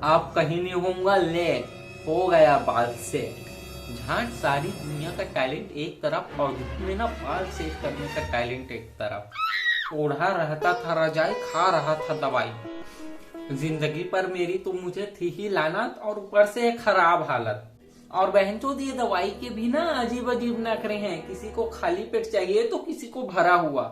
आप कहीं नहीं होऊंगा ले हो गया बाल सेट। झांट सारी दुनिया का टैलेंट एक तरफ और में ना बाल सेट करने का टैलेंट एक तरफ। ओढ़ा रहता था रजाई, खा रहा था दवाई। जिंदगी पर मेरी तो मुझे थी ही लानत और ऊपर से एक खराब हालत। और बहनचोद ये दवाई के भी ना अजीब अजीब नखरे हैं, किसी को खाली पेट चाहिए तो किसी को भरा हुआ।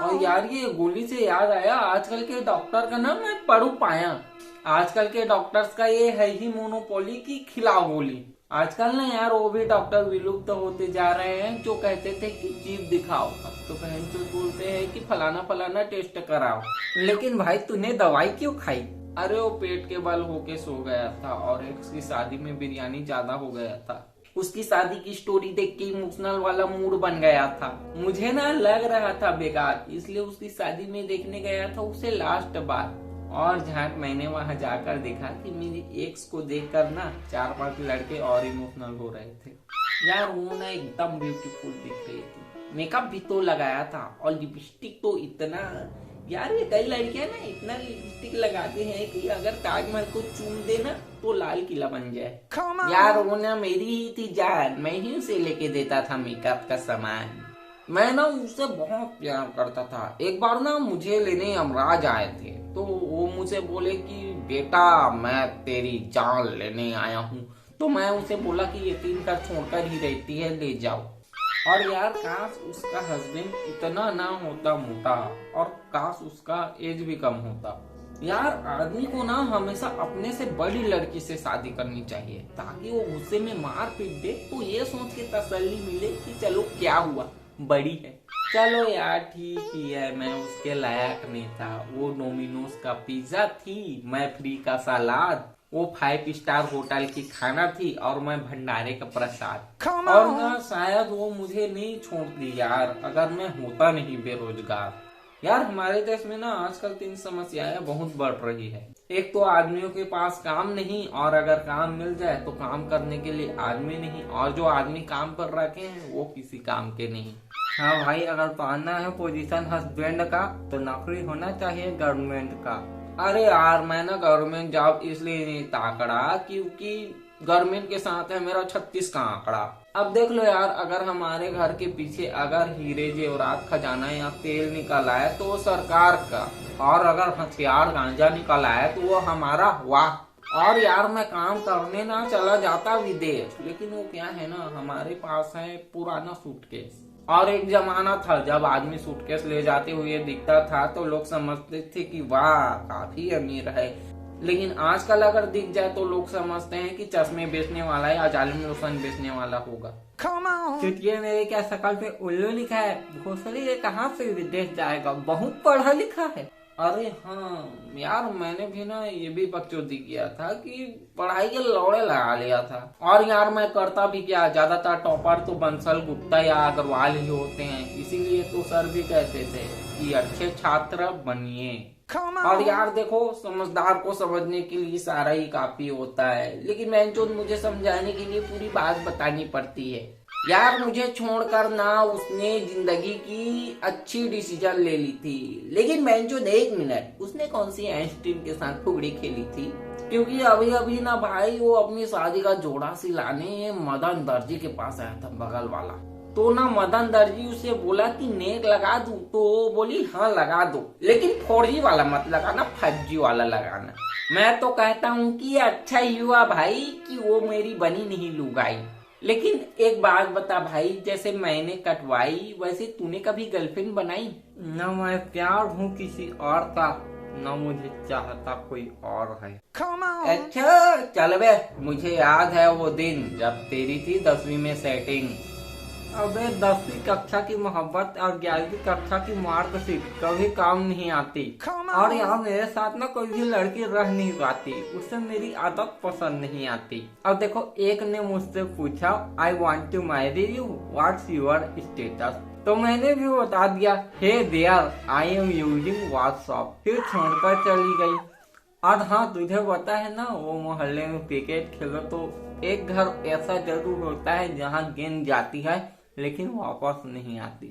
और यार ये गोली से याद आया, आजकल के डॉक्टर का ना मैं पढ़ू पाया। आजकल के डॉक्टर्स का ये है ही मोनोपोली की खिलाओ गोली। आजकल ना यार वो भी डॉक्टर विलुप्त तो होते जा रहे हैं जो कहते थे कि जीभ दिखाओ, अब तो बहनचोद बोलते हैं कि फलाना फलाना टेस्ट कराओ। लेकिन भाई तूने दवाई क्यों खाई? अरे वो पेट के बल होके सो गया था और एक की शादी में बिरयानी ज्यादा हो गया था। उसकी शादी की स्टोरी देख के इमोशनल वाला मूड बन गया था। मुझे ना लग रहा था बेकार, इसलिए उसकी शादी में देखने गया था उसे लास्ट बार। और झांक मैंने वहां जाकर देखा कि मेरी एक्स को देखकर ना 4-5 लड़के और इमोशनल हो रहे थे। यार वो ना एकदम ब्यूटीफुल दिख रही थी, मेकअप भी तो लगाया था और लिपस्टिक तो इतना। यार ये कई लड़कियां ना इतना लिपस्टिक लगाते हैं कि अगर ताजमहल को चूम देना तो लाल किला बन जाए। यार वो ना मेरी ही थी जान, मैं ही उसे लेके देता था मेकअप का सामान। मैं ना उससे बहुत प्यार करता था। एक बार ना मुझे लेने यमराज आए थे तो वो मुझे बोले कि बेटा मैं तेरी जान लेने आया हूँ। तो मैं उसे बोला कि यकीन कर छोड़कर ही रहती है, ले जाओ। और यार काश उसका हस्बैंड इतना ना होता मोटा, और काश उसका एज भी कम होता। यार आदमी को ना हमेशा अपने से बड़ी लड़की से शादी करनी चाहिए ताकि वो गुस्से में मार पीट दे तो ये सोच के तसल्ली मिले कि चलो क्या हुआ, बड़ी है। चलो यार ठीक ही है, मैं उसके लायक नहीं था। वो डोमिनोज का पिज्जा थी, मैं फ्री का सलाद। वो 5 स्टार होटल की खाना थी और मैं भंडारे का प्रसाद। और ना शायद वो मुझे नहीं छोड़ती यार अगर मैं होता नहीं बेरोजगार। यार हमारे देश में ना आजकल 3 समस्याएं बहुत बढ़ रही है। एक तो आदमियों के पास काम नहीं, और अगर काम मिल जाए तो काम करने के लिए आदमी नहीं, और जो आदमी काम पर रखे हैं वो किसी काम के नहीं। हाँ भाई, अगर पाना है पोजीशन हस्बैंड का तो नौकरी होना चाहिए गवर्नमेंट का। अरे यार मैं ना गवर्नमेंट जॉब इसलिए नहीं ताकड़ा क्योंकि गवर्नमेंट के साथ है मेरा 36 का आंकड़ा। अब देख लो यार, अगर हमारे घर के पीछे अगर हीरे जेवरात खजाना या तेल निकल आए तो वो सरकार का, और अगर हथियार गांजा निकल आए तो वो हमारा। वाह। और यार मैं काम करने ना चला जाता विदेश, लेकिन वो क्या है ना हमारे पास है पुराना सूटकेस। और एक जमाना था जब आदमी सूटकेस ले जाते हुए दिखता था तो लोग समझते थे कि वाह काफी अमीर है। लेकिन आजकल अगर दिख जाए तो लोग समझते हैं कि चश्मे बेचने वाला या जालिम लोशन बेचने वाला होगा। चुटिये मेरे क्या शकल पे उल्लू लिखा है, भोसड़ी ये कहाँ से विदेश जाएगा, बहुत पढ़ा लिखा है। अरे हाँ यार, मैंने भी ना ये भी बकचोदी किया था कि पढ़ाई के लौड़े लगा लिया था। और यार मैं करता भी क्या, ज्यादातर टॉपर तो बंसल गुप्ता या अग्रवाल ही होते हैं, इसीलिए तो सर भी कहते थे कि अच्छे छात्र बनिए। और यार देखो, समझदार को समझने के लिए सारा ही काफी होता है, लेकिन मैंने मुझे समझाने के लिए पूरी बात बतानी पड़ती है। यार मुझे छोड़कर ना उसने जिंदगी की अच्छी डिसीजन ले ली थी, लेकिन मैं जो 1 मिनट, उसने कौन सी आइंस्टीन के साथ फुगड़ी खेली थी? क्योंकि अभी अभी ना भाई वो अपनी शादी का जोड़ा सिलाने मदन दर्जी के पास आया था, बगल वाला। तो ना मदन दर्जी उसे बोला कि नेक लगा दूं, तो वो बोली हाँ लगा दो, लेकिन 4G वाला मत लगाना, 5G वाला लगाना। मैं तो कहता हूँ कि अच्छा ही हुआ भाई कि वो मेरी बनी नहीं लुगाई। लेकिन एक बात बता भाई, जैसे मैंने कटवाई वैसे तूने कभी गर्लफ्रेंड बनाई? न मैं प्यार हूँ किसी और का, न मुझे चाहता कोई और है। अच्छा चल बे, मुझे याद है वो दिन जब तेरी थी 10वीं में सेटिंग। अबे 10वीं कक्षा की मोहब्बत और 11वीं कक्षा की मार्कशीट कभी काम नहीं आती। और यहाँ मेरे साथ ना कोई भी लड़की रह नहीं पाती, उससे मेरी आदत पसंद नहीं आती। अब देखो, एक ने मुझसे पूछा I want to marry you, what's your status, तो मैंने भी बता दिया hey there I am using WhatsApp, फिर छोड़कर चली गई। और हाँ तुझे पता है ना, वो मोहल्ले में क्रिकेट खेलो तो एक घर ऐसा जरूर होता है जहाँ गेंद जाती है लेकिन वापस नहीं आती।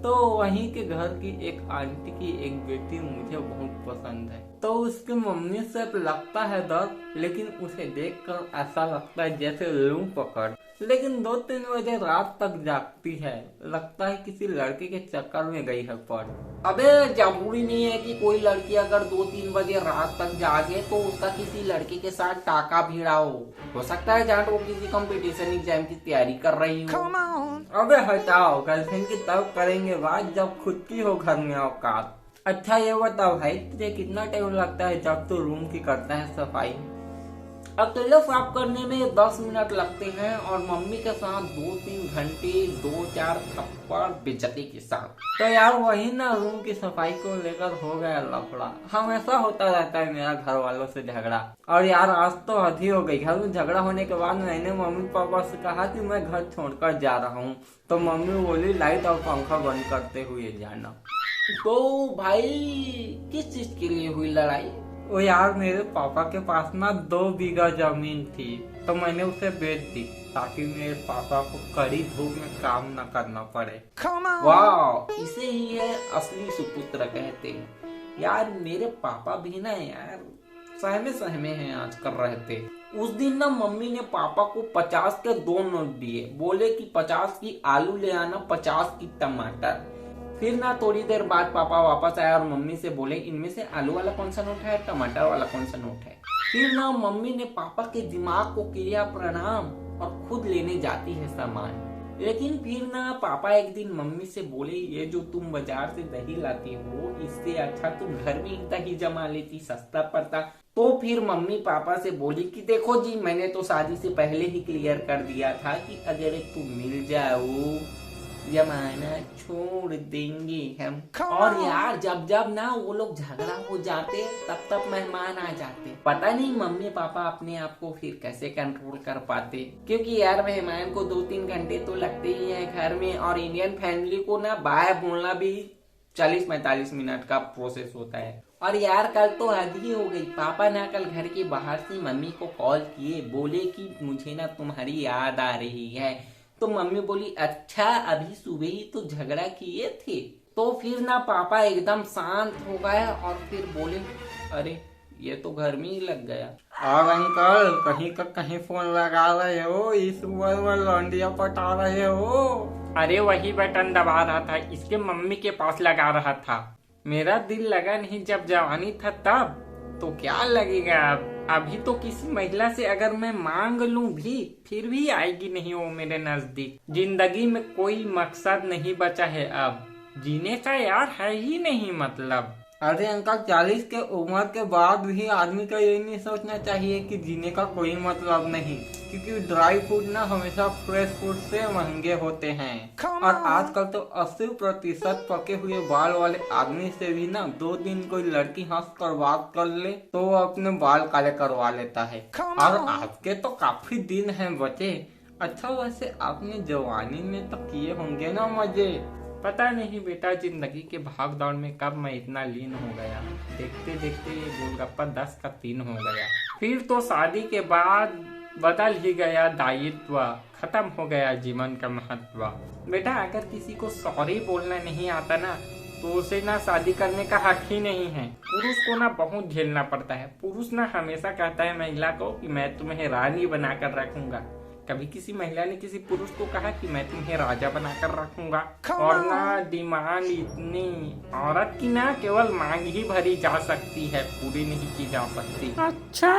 तो वहीं के घर की एक आंटी की एक बेटी मुझे बहुत पसंद है। तो उसकी मम्मी से लगता है दर्द, लेकिन उसे देखकर ऐसा लगता है जैसे लू पकड़। लेकिन 2-3 बजे रात तक जागती है, लगता है किसी लड़के के चक्कर में गई है पड़। अबे जरूरी नहीं है कि कोई लड़की अगर 2-3 बजे रात तक जागे तो उसका किसी लड़के के साथ टाका भिड़ा हो सकता है जान वो किसी कंपटीशन एग्जाम की तैयारी कर रही हो। अबे हटाओ, गर्लफ्रेंड की तब करेंगे बात जब खुद की हो घर में औकात। अच्छा ये बताओ भाई, तुझे कितना टाइम लगता है जब तू रूम की करता है सफाई? अकेले साफ करने में 10 मिनट लगते हैं और मम्मी के साथ 2-3 घंटे, 2-4 थप्पड़ बेइज्जती के साथ। तो यार वही ना, रूम की सफाई को लेकर हो गया लफड़ा। हमेशा होता रहता है मेरा घर वालों से झगड़ा। और यार आज तो हद ही हो गई। घर में झगड़ा होने के बाद मैंने मम्मी पापा से कहा कि मैं घर छोड़कर जा रहा हूँ, तो मम्मी बोली लाइट और पंखा बंद करते हुए जाना। तो भाई किस चीज के लिए हुई लड़ाई? वो यार मेरे पापा के पास ना 2 बीघा जमीन थी, तो मैंने उसे बेच दी ताकि मेरे पापा को कड़ी धूप में काम न करना पड़े। वाह, इसे ही है असली सुपुत्र कहते हैं। यार मेरे पापा भी ना यार सहमे सहमे हैं आजकल रहते। उस दिन ना मम्मी ने पापा को 50 के 2 नोट दिए, बोले कि 50 की आलू ले आना, 50 की टमाटर। फिर ना थोड़ी देर बाद पापा वापस आया और मम्मी से बोले इनमें से आलू वाला कौन सा नोट है, टमाटर वाला कौन सा नोट है। फिर ना मम्मी ने पापा के दिमाग को किया प्रणाम और खुद लेने जाती है सामान। लेकिन फिर ना पापा एक दिन मम्मी से बोले ये जो तुम बाजार से दही लाती हो, इससे अच्छा तुम घर में ही दही जमा लेती, सस्ता पड़ता। तो फिर मम्मी पापा से बोली कि देखो जी, मैंने तो शादी से पहले ही क्लियर कर दिया था कि अगर तुम मिल जाओ जमाना छोड़ देंगे हम। और यार जब जब ना वो लोग झगड़ा हो जाते तब तब मेहमान आ जाते। पता नहीं मम्मी पापा अपने आप को फिर कैसे कंट्रोल कर पाते, क्योंकि यार मेहमान को 2-3 घंटे तो लगते ही है घर में। और इंडियन फैमिली को ना बाय बोलना भी 40-45 मिनट का प्रोसेस होता है। और यार कल तो हद ही हो गई। पापा ना कल घर के बाहर से मम्मी को कॉल किए, बोले कि मुझे ना तुम्हारी याद आ रही है। तो मम्मी बोली अच्छा अभी सुबह ही तो झगड़ा किए थे। तो फिर ना पापा एकदम शांत हो गए और फिर बोले अरे ये तो घर में ही लग गया। और अंकल कहीं का कहीं फोन लगा रहे हो, इस उम्र में लौंडिया पटा रहे हो? अरे वही बटन दबा रहा था, इसके मम्मी के पास लगा रहा था। मेरा दिल लगा नहीं जब जवानी था तब, तो क्या लगेगा अब? अभी तो किसी महिला से अगर मैं मांग लूं भी फिर भी आएगी नहीं वो मेरे नजदीक। जिंदगी में कोई मकसद नहीं बचा है अब, जीने का यार है ही नहीं मतलब। अरे अंकल 40 के उम्र के बाद भी आदमी का ये नहीं सोचना चाहिए कि जीने का कोई मतलब नहीं, क्योंकि ड्राई फूड ना हमेशा फ्रेश फूड से महंगे होते हैं। और आजकल तो 80% पके हुए बाल वाले आदमी से भी ना 2 दिन कोई लड़की हंस कर बात कर ले तो वो अपने बाल काले करवा लेता है। और आपके तो काफी दिन हैं बचे। अच्छा वैसे आपने जवानी में तो किए होंगे ना मजे? पता नहीं बेटा, जिंदगी के भाग दौड़ में कब मैं इतना लीन हो गया, देखते देखते ये गोलगप्पा 10 का 3 हो गया। फिर तो शादी के बाद बदल ही गया दायित्व, खत्म हो गया जीवन का महत्व। बेटा अगर किसी को सॉरी बोलना नहीं आता ना तो उसे ना शादी करने का हक ही नहीं है। पुरुष को ना बहुत झेलना पड़ता है। पुरुष ना हमेशा कहता है महिला को कि मैं तुम्हें रानी बनाकर रखूंगा। कभी किसी महिला ने किसी पुरुष को कहा कि मैं तुम्हें राजा बनाकर रखूंगा। और ना डिमांड इतनी, औरत की ना केवल मांग ही भरी जा सकती है, पूरी नहीं की जा सकती। अच्छा